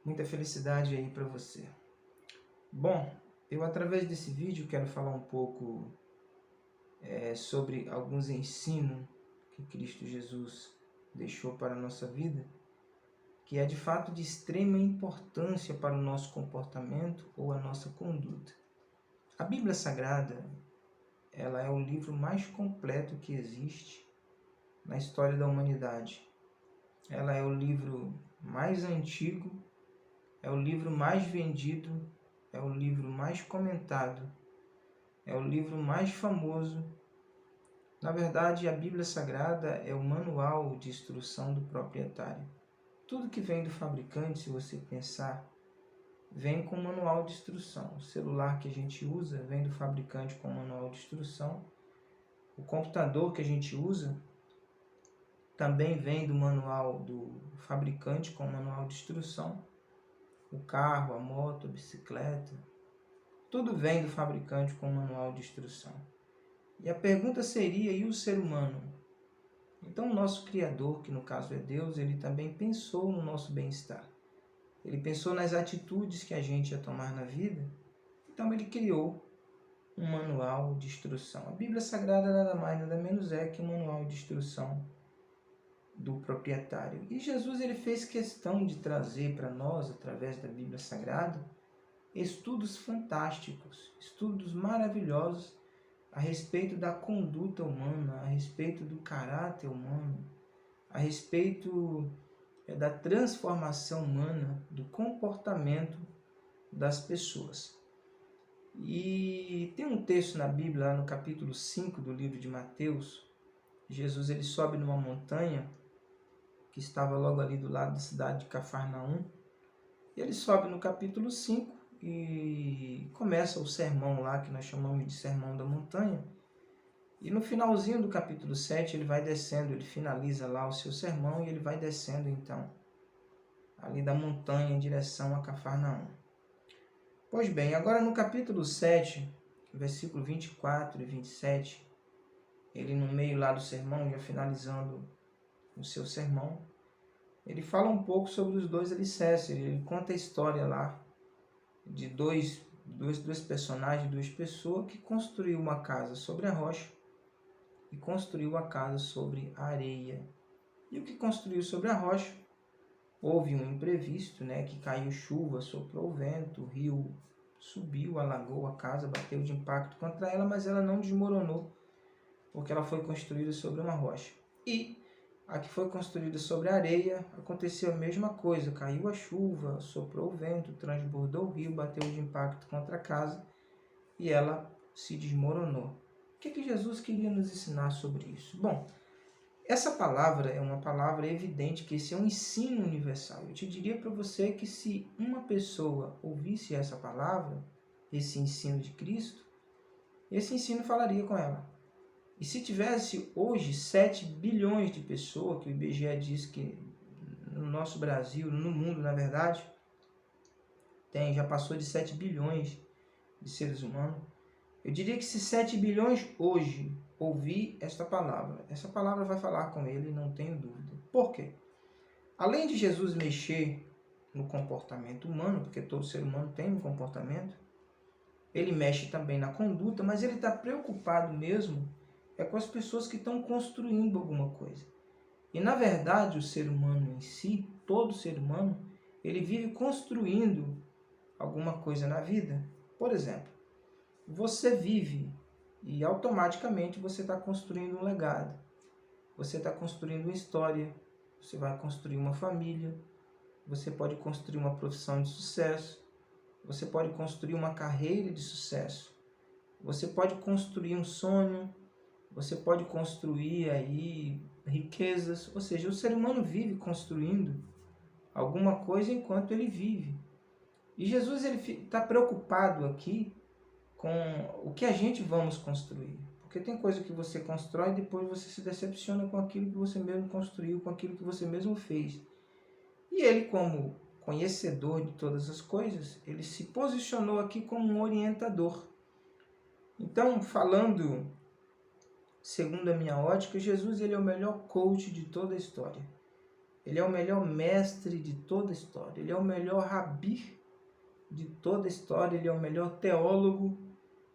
Muita felicidade aí para você. Bom, eu através desse vídeo quero falar um pouco sobre alguns ensinos que Cristo Jesus deixou para a nossa vida, que é de fato de extrema importância para o nosso comportamento ou a nossa conduta. A Bíblia Sagrada, ela é o livro mais completo que existe na história da humanidade. Ela é o livro mais antigo, é o livro mais vendido, é o livro mais comentado, é o livro mais famoso. Na verdade, a Bíblia Sagrada é o manual de instrução do proprietário. Tudo que vem do fabricante, se você pensar, vem com manual de instrução. O celular que a gente usa vem do fabricante com manual de instrução. O computador que a gente usa também vem do manual do fabricante com manual de instrução. O carro, a moto, a bicicleta, tudo vem do fabricante com manual de instrução. E a pergunta seria, e o ser humano? Então o nosso Criador, que no caso é Deus, ele também pensou no nosso bem-estar. Ele pensou nas atitudes que a gente ia tomar na vida, então ele criou um manual de instrução. A Bíblia Sagrada nada mais, nada menos é que um manual de instrução do proprietário. E Jesus ele fez questão de trazer para nós, através da Bíblia Sagrada, estudos fantásticos, estudos maravilhosos a respeito da conduta humana, a respeito do caráter humano, a respeito da transformação humana, do comportamento das pessoas. E tem um texto na Bíblia, lá no capítulo 5 do livro de Mateus. Jesus ele sobe numa montanha que estava logo ali do lado da cidade de Cafarnaum. E ele sobe no capítulo 5 e começa o sermão lá, que nós chamamos de Sermão da Montanha. E no finalzinho do capítulo 7 ele vai descendo, ele finaliza lá o seu sermão e ele vai descendo então ali da montanha em direção a Cafarnaum. Pois bem, agora no capítulo 7, versículo 24 e 27, ele no meio lá do sermão, já finalizando o seu sermão, ele fala um pouco sobre os dois alicerces. Ele conta a história lá de dois personagens, duas pessoas que construiu uma casa sobre a rocha e construiu a casa sobre a areia. E o que construiu sobre a rocha, houve um imprevisto, que caiu chuva, soprou o vento, o rio subiu, alagou a casa, bateu de impacto contra ela, mas ela não desmoronou, porque ela foi construída sobre uma rocha. E a que foi construída sobre a areia, aconteceu a mesma coisa, caiu a chuva, soprou o vento, transbordou o rio, bateu de impacto contra a casa e ela se desmoronou. O que Jesus queria nos ensinar sobre isso? Bom, essa palavra é uma palavra evidente, que esse é um ensino universal. Eu te diria para você que se uma pessoa ouvisse essa palavra, esse ensino de Cristo, esse ensino falaria com ela. E se tivesse hoje 7 bilhões de pessoas, que o IBGE diz que no nosso Brasil, no mundo na verdade, já passou de 7 bilhões de seres humanos, eu diria que se 7 bilhões hoje ouvir essa palavra vai falar com ele, não tenho dúvida. Por quê? Além de Jesus mexer no comportamento humano, porque todo ser humano tem um comportamento, ele mexe também na conduta, mas ele está preocupado mesmo com as pessoas que estão construindo alguma coisa. E na verdade o ser humano em si, todo ser humano, ele vive construindo alguma coisa na vida. Por exemplo, você vive e automaticamente você está construindo um legado. Você está construindo uma história, você vai construir uma família, você pode construir uma profissão de sucesso, você pode construir uma carreira de sucesso, você pode construir um sonho, você pode construir aí riquezas. Ou seja, o ser humano vive construindo alguma coisa enquanto ele vive. E Jesus está preocupado aqui com o que a gente vamos construir. Porque tem coisa que você constrói e depois você se decepciona com aquilo que você mesmo construiu, com aquilo que você mesmo fez. E ele, como conhecedor de todas as coisas, ele se posicionou aqui como um orientador. Então, falando segundo a minha ótica, Jesus ele é o melhor coach de toda a história. Ele é o melhor mestre de toda a história. Ele é o melhor rabi de toda a história. Ele é o melhor teólogo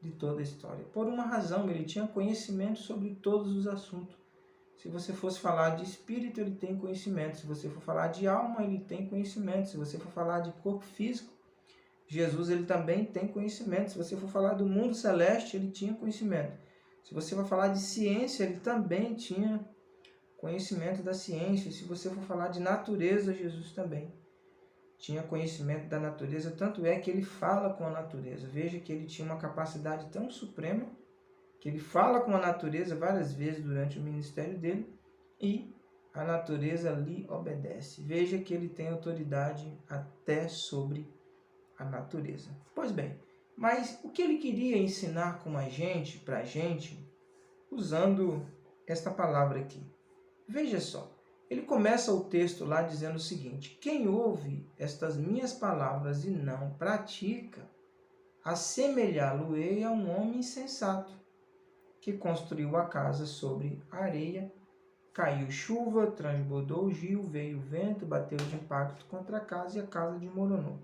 de toda a história. Por uma razão, ele tinha conhecimento sobre todos os assuntos. Se você fosse falar de espírito, ele tem conhecimento. Se você for falar de alma, ele tem conhecimento. Se você for falar de corpo físico, Jesus ele também tem conhecimento. Se você for falar do mundo celeste, ele tinha conhecimento. Se você for falar de ciência, ele também tinha conhecimento da ciência. Se você for falar de natureza, Jesus também tinha conhecimento da natureza. Tanto é que ele fala com a natureza. Veja que ele tinha uma capacidade tão suprema que ele fala com a natureza várias vezes durante o ministério dele e a natureza lhe obedece. Veja que ele tem autoridade até sobre a natureza. Pois bem, mas o que ele queria ensinar com a gente, para a gente, usando esta palavra aqui? Veja só, ele começa o texto lá dizendo o seguinte: quem ouve estas minhas palavras e não pratica, assemelhá-lo-ei a um homem insensato, que construiu a casa sobre a areia. Caiu chuva, transbordou o rio, veio o vento, bateu de impacto contra a casa e a casa desmoronou.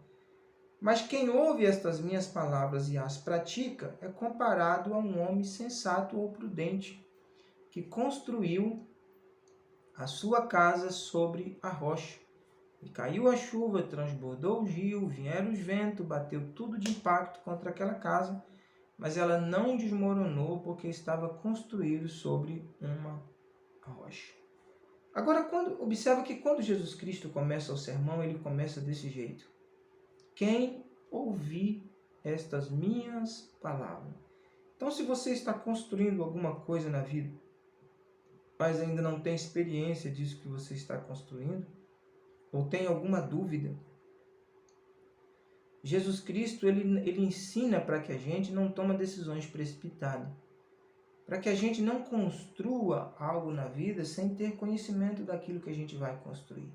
Mas quem ouve estas minhas palavras e as pratica é comparado a um homem sensato ou prudente, que construiu a sua casa sobre a rocha. E caiu a chuva, transbordou o rio, vieram os ventos, bateu tudo de impacto contra aquela casa, mas ela não desmoronou porque estava construído sobre uma rocha. Agora, observa que quando Jesus Cristo começa o sermão, ele começa desse jeito: quem ouvir estas minhas palavras. Então, se você está construindo alguma coisa na vida, mas ainda não tem experiência disso que você está construindo, ou tem alguma dúvida, Jesus Cristo ele ensina para que a gente não tome decisões precipitadas, para que a gente não construa algo na vida sem ter conhecimento daquilo que a gente vai construir.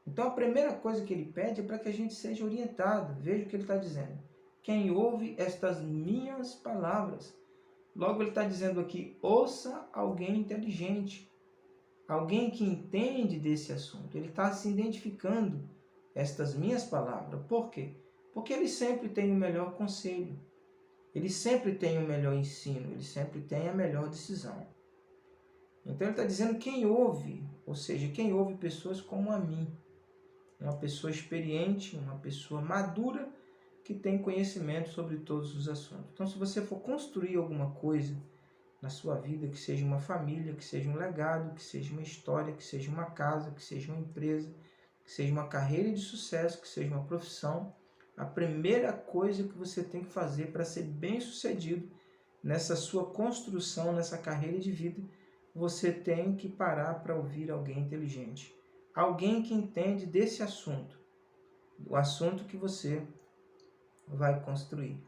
Então a primeira coisa que ele pede é para que a gente seja orientado. Veja o que ele está dizendo: quem ouve estas minhas palavras. Logo ele está dizendo aqui: ouça alguém inteligente, alguém que entende desse assunto. Ele está se identificando estas minhas palavras. Por quê? Porque ele sempre tem o melhor conselho, ele sempre tem o melhor ensino, ele sempre tem a melhor decisão. Então ele está dizendo quem ouve, ou seja, quem ouve pessoas como a mim, uma pessoa experiente, uma pessoa madura, que tem conhecimento sobre todos os assuntos. Então, se você for construir alguma coisa na sua vida, que seja uma família, que seja um legado, que seja uma história, que seja uma casa, que seja uma empresa, que seja uma carreira de sucesso, que seja uma profissão, a primeira coisa que você tem que fazer para ser bem-sucedido nessa sua construção, nessa carreira de vida, você tem que parar para ouvir alguém inteligente. Alguém que entende desse assunto, o assunto que você vai construir.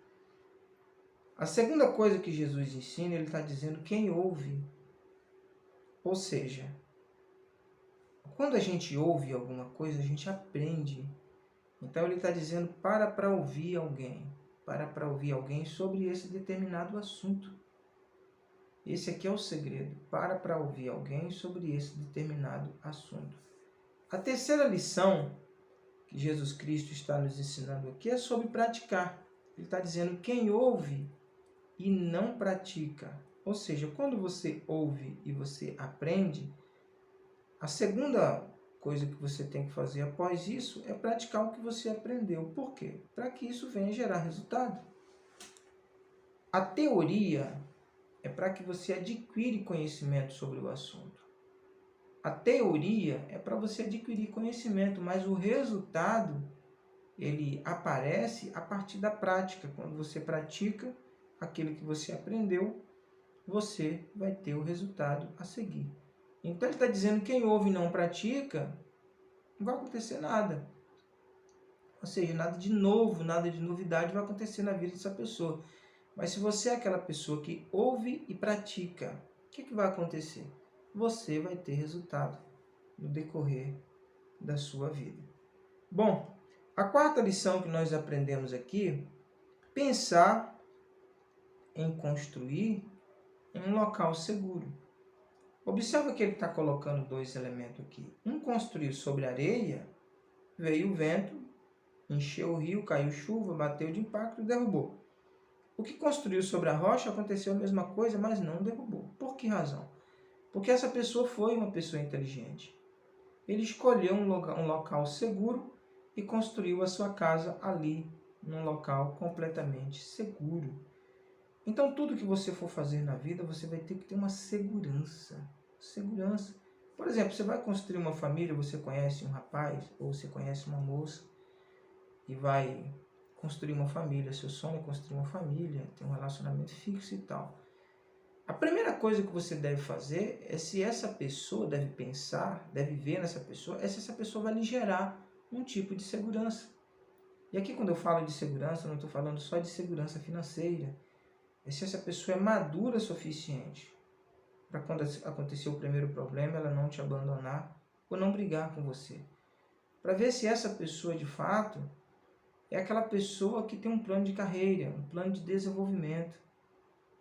A segunda coisa que Jesus ensina, ele está dizendo quem ouve. Ou seja, quando a gente ouve alguma coisa, a gente aprende. Então ele está dizendo para ouvir alguém. Para ouvir alguém sobre esse determinado assunto. Esse aqui é o segredo. Para ouvir alguém sobre esse determinado assunto. A terceira lição que Jesus Cristo está nos ensinando aqui é sobre praticar. Ele está dizendo quem ouve e não pratica. Ou seja, quando você ouve e você aprende, a segunda coisa que você tem que fazer após isso é praticar o que você aprendeu. Por quê? Para que isso venha gerar resultado. A teoria é para que você adquire conhecimento sobre o assunto. A teoria é para você adquirir conhecimento, mas o resultado ele aparece a partir da prática. Quando você pratica aquilo que você aprendeu, você vai ter o resultado a seguir. Então ele está dizendo que quem ouve e não pratica, não vai acontecer nada. Ou seja, nada de novo, nada de novidade vai acontecer na vida dessa pessoa. Mas se você é aquela pessoa que ouve e pratica, o que vai acontecer? Você vai ter resultado no decorrer da sua vida. Bom, a quarta lição que nós aprendemos aqui, pensar em construir em um local seguro. Observa que ele está colocando dois elementos aqui. Um construiu sobre areia, veio o vento, encheu o rio, caiu chuva, bateu de impacto e derrubou. O que construiu sobre a rocha aconteceu a mesma coisa, mas não derrubou. Por que razão? Porque essa pessoa foi uma pessoa inteligente. Ele escolheu um local seguro e construiu a sua casa ali, num local completamente seguro. Então, tudo que você for fazer na vida, você vai ter que ter uma segurança. Segurança. Por exemplo, você vai construir uma família, você conhece um rapaz ou você conhece uma moça e vai construir uma família. Seu sonho é construir uma família, ter um relacionamento fixo e tal. A primeira coisa que você deve fazer é se essa pessoa deve pensar, deve ver nessa pessoa, é se essa pessoa vai lhe gerar um tipo de segurança. E aqui quando eu falo de segurança, eu não estou falando só de segurança financeira. É se essa pessoa é madura o suficiente para quando acontecer o primeiro problema, ela não te abandonar ou não brigar com você. Para ver se essa pessoa de fato é aquela pessoa que tem um plano de carreira, um plano de desenvolvimento.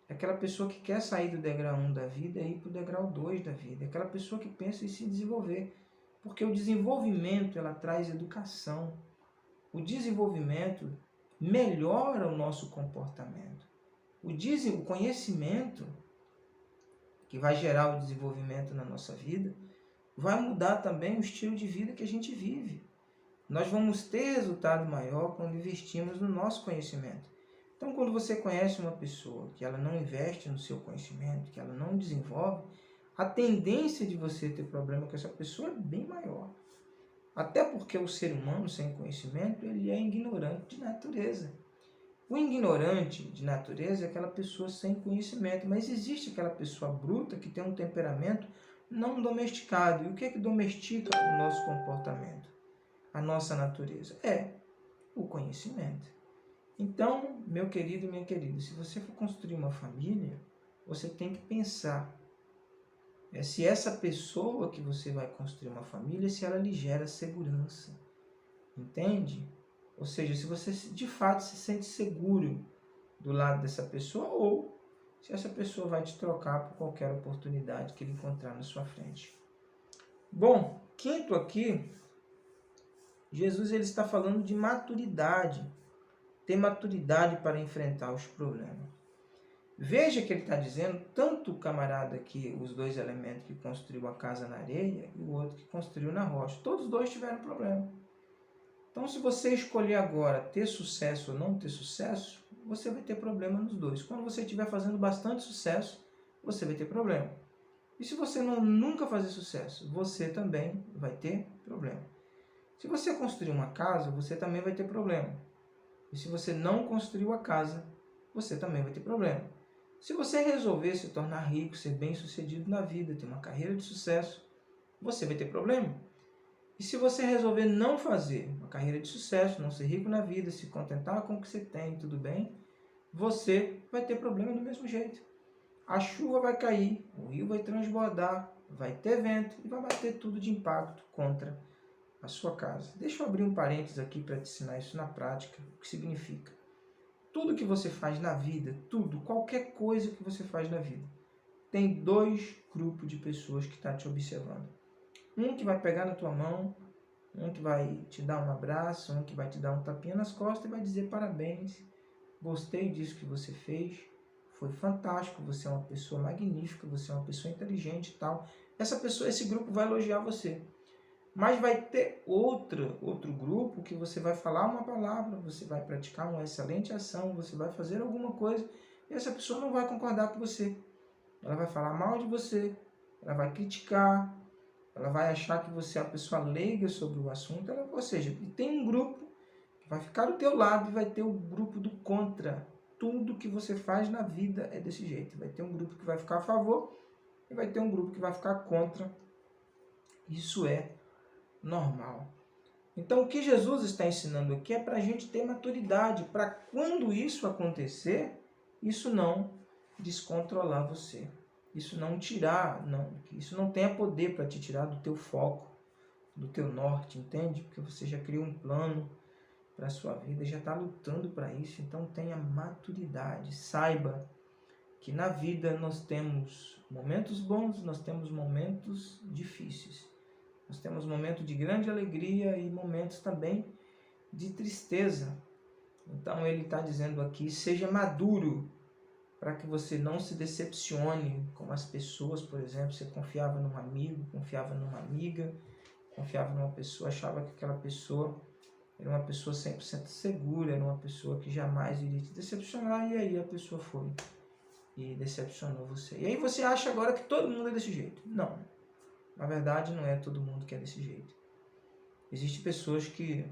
É aquela pessoa que quer sair do degrau 1 da vida e ir para o degrau 2 da vida. É aquela pessoa que pensa em se desenvolver. Porque o desenvolvimento, ela traz educação. O desenvolvimento melhora o nosso comportamento. O conhecimento, que vai gerar o desenvolvimento na nossa vida, vai mudar também o estilo de vida que a gente vive. Nós vamos ter resultado maior quando investimos no nosso conhecimento. Então, quando você conhece uma pessoa que ela não investe no seu conhecimento, que ela não desenvolve, a tendência de você ter problema com essa pessoa é bem maior. Até porque o ser humano sem conhecimento, ele é ignorante de natureza. O ignorante de natureza é aquela pessoa sem conhecimento, mas existe aquela pessoa bruta que tem um temperamento não domesticado. E o que é que domestica o nosso comportamento? A nossa natureza? É o conhecimento. Então, meu querido e minha querida, se você for construir uma família, você tem que pensar se essa pessoa que você vai construir uma família, se ela lhe gera segurança. Entende? Ou seja, se você de fato se sente seguro do lado dessa pessoa ou se essa pessoa vai te trocar por qualquer oportunidade que ele encontrar na sua frente. Bom, quinto aqui, Jesus ele está falando de maturidade. Ter maturidade para enfrentar os problemas. Veja que ele está dizendo, tanto o camarada que, os dois elementos que construiu a casa na areia e o outro que construiu na rocha, todos os dois tiveram problema. Então, se você escolher agora ter sucesso ou não ter sucesso, você vai ter problema nos dois. Quando você estiver fazendo bastante sucesso, você vai ter problema. E se você nunca fazer sucesso, você também vai ter problema. Se você construir uma casa, você também vai ter problema. E se você não construiu a casa, você também vai ter problema. Se você resolver se tornar rico, ser bem-sucedido na vida, ter uma carreira de sucesso, você vai ter problema. E se você resolver não fazer uma carreira de sucesso, não ser rico na vida, se contentar com o que você tem, tudo bem, você vai ter problema do mesmo jeito. A chuva vai cair, o rio vai transbordar, vai ter vento e vai bater tudo de impacto contra a sua casa. Deixa eu abrir um parênteses aqui para te ensinar isso na prática, o que significa. Tudo que você faz na vida, tudo, qualquer coisa que você faz na vida, tem dois grupos de pessoas que estão te observando. Um que vai pegar na tua mão, um que vai te dar um abraço, um que vai te dar um tapinha nas costas e vai dizer parabéns, gostei disso que você fez, foi fantástico, você é uma pessoa magnífica, você é uma pessoa inteligente e tal. Essa pessoa, esse grupo vai elogiar você. Mas vai ter outro grupo que você vai falar uma palavra, você vai praticar uma excelente ação, você vai fazer alguma coisa e essa pessoa não vai concordar com você. Ela vai falar mal de você, ela vai criticar, ela vai achar que você é uma pessoa leiga sobre o assunto. Ou seja, tem um grupo que vai ficar do teu lado e vai ter o grupo do contra. Tudo que você faz na vida é desse jeito. Vai ter um grupo que vai ficar a favor e vai ter um grupo que vai ficar contra. Isso é normal. Então, o que Jesus está ensinando aqui é para a gente ter maturidade, para quando isso acontecer, isso não descontrolar você. Isso não tirar, isso não tenha poder para te tirar do teu foco, do teu norte, entende? Porque você já criou um plano para a sua vida, já está lutando para isso, então tenha maturidade, saiba que na vida nós temos momentos bons, nós temos momentos difíceis. Nós temos momentos de grande alegria e momentos também de tristeza. Então ele está dizendo aqui, seja maduro, para que você não se decepcione com as pessoas. Por exemplo, você confiava num amigo, confiava numa amiga, confiava numa pessoa, achava que aquela pessoa era uma pessoa 100% segura, era uma pessoa que jamais iria te decepcionar, e aí a pessoa foi e decepcionou você. E aí você acha agora que todo mundo é desse jeito. Não, na verdade não é todo mundo que é desse jeito. Existem pessoas que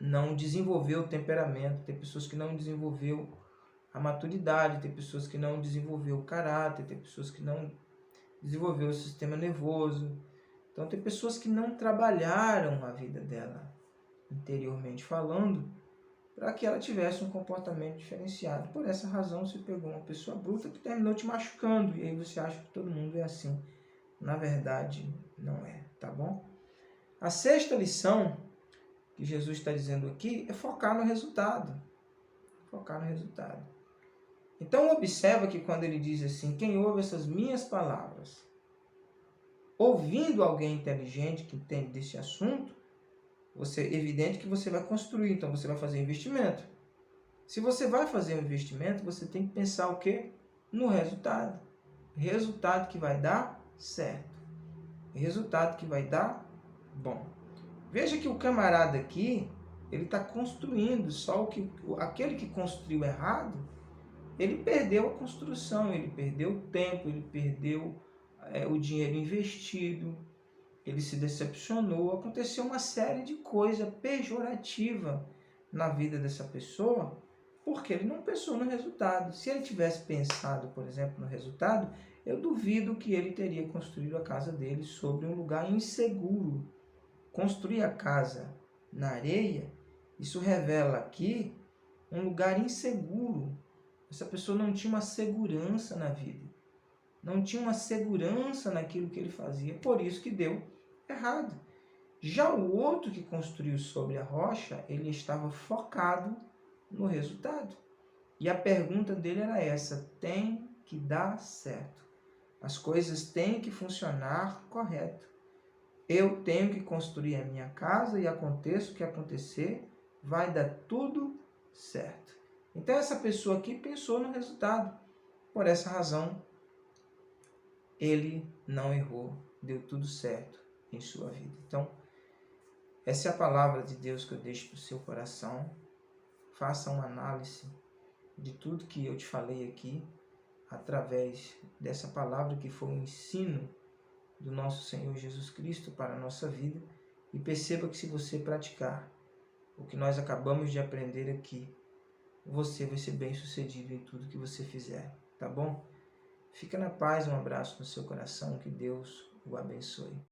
não desenvolveu o temperamento, tem pessoas que não desenvolveu a maturidade, tem pessoas que não desenvolveu o caráter, tem pessoas que não desenvolveu o sistema nervoso. Então tem pessoas que não trabalharam a vida dela, interiormente falando, para que ela tivesse um comportamento diferenciado. Por essa razão você pegou uma pessoa bruta que terminou te machucando, e aí você acha que todo mundo é assim. Na verdade, não é, tá bom? A sexta lição que Jesus está dizendo aqui é focar no resultado. Focar no resultado. Então observa que quando ele diz assim, quem ouve essas minhas palavras, ouvindo alguém inteligente que entende desse assunto, é evidente que você vai construir, então você vai fazer investimento. Se você vai fazer um investimento, você tem que pensar o quê? No resultado. Resultado que vai dar certo. Resultado que vai dar bom. Veja que o camarada aqui, ele está construindo, só que aquele que construiu errado, ele perdeu a construção, ele perdeu o tempo, ele perdeu o dinheiro investido, ele se decepcionou, aconteceu uma série de coisas pejorativas na vida dessa pessoa, porque ele não pensou no resultado. Se ele tivesse pensado, por exemplo, no resultado, eu duvido que ele teria construído a casa dele sobre um lugar inseguro. Construir a casa na areia, isso revela aqui um lugar inseguro. Essa pessoa não tinha uma segurança na vida. Não tinha uma segurança naquilo que ele fazia. Por isso que deu errado. Já o outro que construiu sobre a rocha, ele estava focado no resultado. E a pergunta dele era essa: tem que dar certo. As coisas têm que funcionar correto. Eu tenho que construir a minha casa e aconteça o que acontecer, vai dar tudo certo. Então essa pessoa aqui pensou no resultado. Por essa razão, ele não errou, deu tudo certo em sua vida. Então, essa é a palavra de Deus que eu deixo para o seu coração. Faça uma análise de tudo que eu te falei aqui, através dessa palavra que foi um ensino do nosso Senhor Jesus Cristo para a nossa vida, e perceba que se você praticar o que nós acabamos de aprender aqui, você vai ser bem sucedido em tudo que você fizer, tá bom? Fica na paz, um abraço no seu coração, que Deus o abençoe.